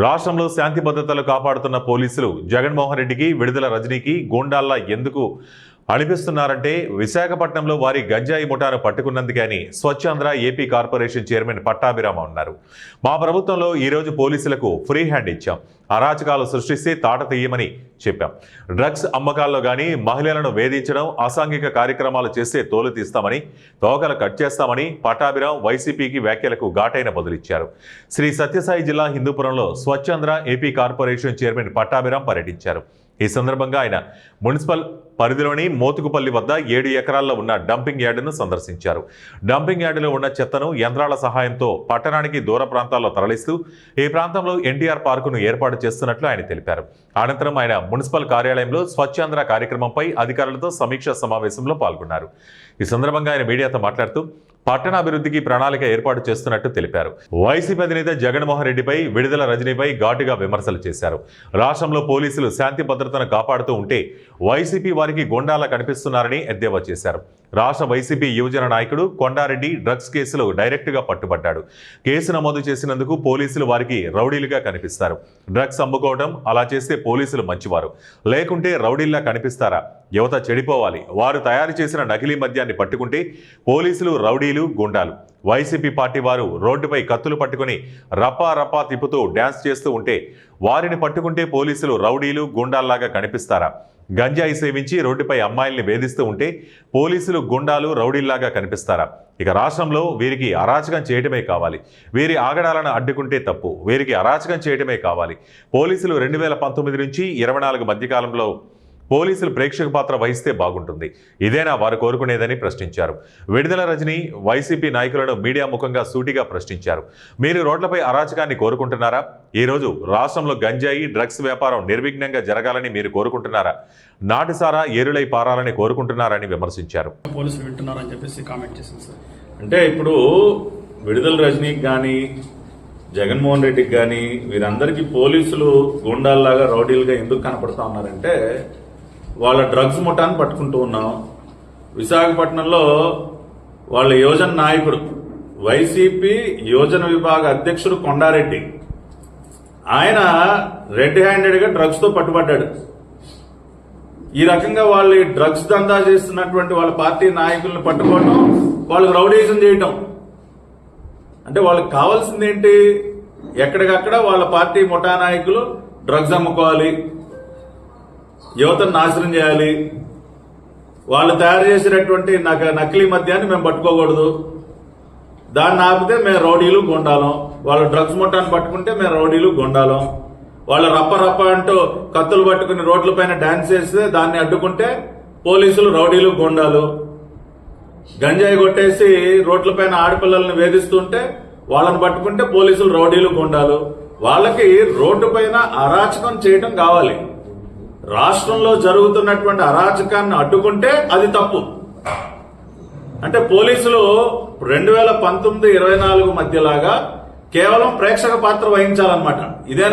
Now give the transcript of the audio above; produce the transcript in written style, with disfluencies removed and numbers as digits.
రాష్ట్రంలో శాంతి భద్రతలు కాపాడుతున్న పోలీసులు జగన్మోహన్ రెడ్డికి విడుదల రజనీకి గూండాల్లా ఎందుకు అనిపిస్తున్నారంటే విశాఖపట్నంలో వారి గంజాయి ముఠాను పట్టుకున్నందుకని Swachhandhra AP corporation chairman Pattabhirama అన్నారు. మా ప్రభుత్వంలో ఈరోజు పోలీసులకు ఫ్రీ హ్యాండ్ ఇచ్చాం, అరాచకాలు సృష్టిస్తే తాట తీయమని చెప్పాం. డ్రగ్స్ అమ్మకాల్లో కానీ మహిళలను వేధించడం, అసాంఘిక కార్యక్రమాలు చేస్తే తోలు తీస్తామని, తోకలు కట్ చేస్తామని పట్టాభిరామ్ వైసీపీకి వ్యాఖ్యలకు ఘాటైన బదులిచ్చారు. శ్రీ సత్యసాయి జిల్లా హిందూపురంలో Swachhandhra AP corporation chairman Pattabhiram పర్యటించారు. ఈ సందర్భంగా ఆయన మున్సిపల్ పరిధిలోని మోతుకుపల్లి వద్ద 7 ఎకరాల్లో ఉన్న డంపింగ్ యార్డును సందర్శించారు. డంపింగ్ యార్డులో ఉన్న చెత్తను యంత్రాల సహాయంతో పట్టణానికి దూర ప్రాంతాల్లో తరలిస్తూ ఈ ప్రాంతంలో ఎన్టీఆర్ పార్కును ఏర్పాటు చేస్తున్నట్లు ఆయన తెలిపారు. అనంతరం ఆయన మున్సిపల్ కార్యాలయంలో స్వచ్ఛాంధ్ర కార్యక్రమంపై అధికారులతో సమీక్షా సమావేశంలో పాల్గొన్నారు. ఈ సందర్భంగా ఆయన మీడియాతో మాట్లాడుతూ పట్టణాభివృద్ధికి ప్రణాళిక ఏర్పాటు చేస్తున్నట్టు తెలిపారు. వైసీపీ అధినేత జగన్మోహన్ రెడ్డిపై విడుదల రజనీపై ఘాటుగా విమర్శలు చేశారు. రాష్ట్రంలో పోలీసులు శాంతి భద్రతను కాపాడుతూ ఉంటే వైసీపీ వారికి గొండాలా కనిపిస్తున్నారని ఎద్దేవా చేశారు. రాష్ట్ర వైసీపీ యువజన నాయకుడు కొండారెడ్డి డ్రగ్స్ కేసులో డైరెక్ట్గా పట్టుబడ్డాడు. కేసు నమోదు చేసినందుకు పోలీసులు వారికి రౌడీలుగా కనిపిస్తారు. డ్రగ్స్ అమ్ముకోవడం అలా చేస్తే పోలీసులు మంచివారు, లేకుంటే రౌడీల్లా కనిపిస్తారా? యువత చెడిపోవాలి. వారు తయారు చేసిన నకిలీ మద్యాన్ని పట్టుకుంటే పోలీసులు రౌడీలు, గుండాలు. వైసీపీ పార్టీ వారు రోడ్డుపై కత్తులు పట్టుకుని రప్పా రప్పా తిప్పుతూ డ్యాన్స్ చేస్తూ ఉంటే వారిని పట్టుకుంటే పోలీసులు రౌడీలు, గుండాల్లాగా కనిపిస్తారా? గంజాయి సేవించి రోడ్డుపై అమ్మాయిల్ని వేధిస్తూ ఉంటే పోలీసులు గుండాలు, రౌడీల్లాగా కనిపిస్తారా? ఇక రాష్ట్రంలో వీరికి అరాచకం చేయటమే కావాలి. వీరి ఆగడాలను అడ్డుకుంటే తప్పు, వీరికి అరాచకం చేయటమే కావాలి. పోలీసులు 2019 నుంచి 24 మధ్యకాలంలో పోలీసులు ప్రేక్షక పాత్ర వహిస్తే బాగుంటుంది. ఇదేనా వారు కోరుకునేదని ప్రశ్నించారు. విడుదల రజనీ వైసీపీ నాయకులను మీడియా ముఖంగా సూటిగా ప్రశ్నించారు. మీరు రోడ్లపై అరాచకాన్ని కోరుకుంటున్నారా? ఈరోజు రాష్ట్రంలో గంజాయి, డ్రగ్స్ వ్యాపారం నిర్విఘ్నంగా జరగాలని మీరు కోరుకుంటున్నారా? నాటిసారా ఏరులై పారాలని కోరుకుంటున్నారని విమర్శించారు. పోలీసులు వింటున్నారని చెప్పేసి కామెంట్ చేసింది సార్. అంటే ఇప్పుడు విడుదల రజనీకి కానీ జగన్మోహన్ రెడ్డికి కానీ వీరందరికీ పోలీసులు గుండాల్లాగా, రౌడీలుగా ఎందుకు కనపడుతూ ఉన్నారంటే వాళ్ళ డ్రగ్స్ ముఠాన్ని పట్టుకుంటూ ఉన్నాం. విశాఖపట్నంలో వాళ్ళ యువజన నాయకుడు, వైసీపీ యువజన విభాగ అధ్యక్షుడు కొండారెడ్డి, ఆయన రెడ్ హ్యాండెడ్గా డ్రగ్స్తో పట్టుబడ్డాడు. ఈ రకంగా వాళ్ళు డ్రగ్స్ దందా చేస్తున్నటువంటి వాళ్ళ పార్టీ నాయకులను పట్టుకోవడం, వాళ్ళకి రౌడీజం చేయటం. అంటే వాళ్ళకి కావాల్సింది ఏంటి? ఎక్కడికక్కడ వాళ్ళ పార్టీ ముఠా నాయకులు డ్రగ్స్ అమ్ముకోవాలి, యువతను నాశనం చేయాలి, వాళ్ళు తయారు చేసినటువంటి నకిలీ మద్యాన్ని మేము పట్టుకోకూడదు, దాన్ని ఆపితే మేము రౌడీలు, గుండాలం. వాళ్ళు డ్రగ్స్ ముఠాన్ని పట్టుకుంటే మేము రౌడీలు, గుండాలం. వాళ్ళు రప్ప రప్ప అంటూ కత్తులు పట్టుకుని రోడ్లపైన డాన్స్ చేస్తే దాన్ని అడ్డుకుంటే పోలీసులు రౌడీలు, గుండాలు. గంజాయి కొట్టేసి రోడ్లపైన ఆడపిల్లల్ని వేధిస్తుంటే వాళ్ళని పట్టుకుంటే పోలీసులు రౌడీలు, గుండాలు. వాళ్ళకి రోడ్డు పైన అరాచకం చేయటం కావాలి. రాష్ట్రంలో జరుగుతున్నటువంటి అరాచకాన్ని అడ్డుకుంటే అది తప్పు. అంటే పోలీసులు 2019-24 మధ్యలాగా కేవలం ప్రేక్షక పాత్ర వహించాలన్నమాట. ఇదే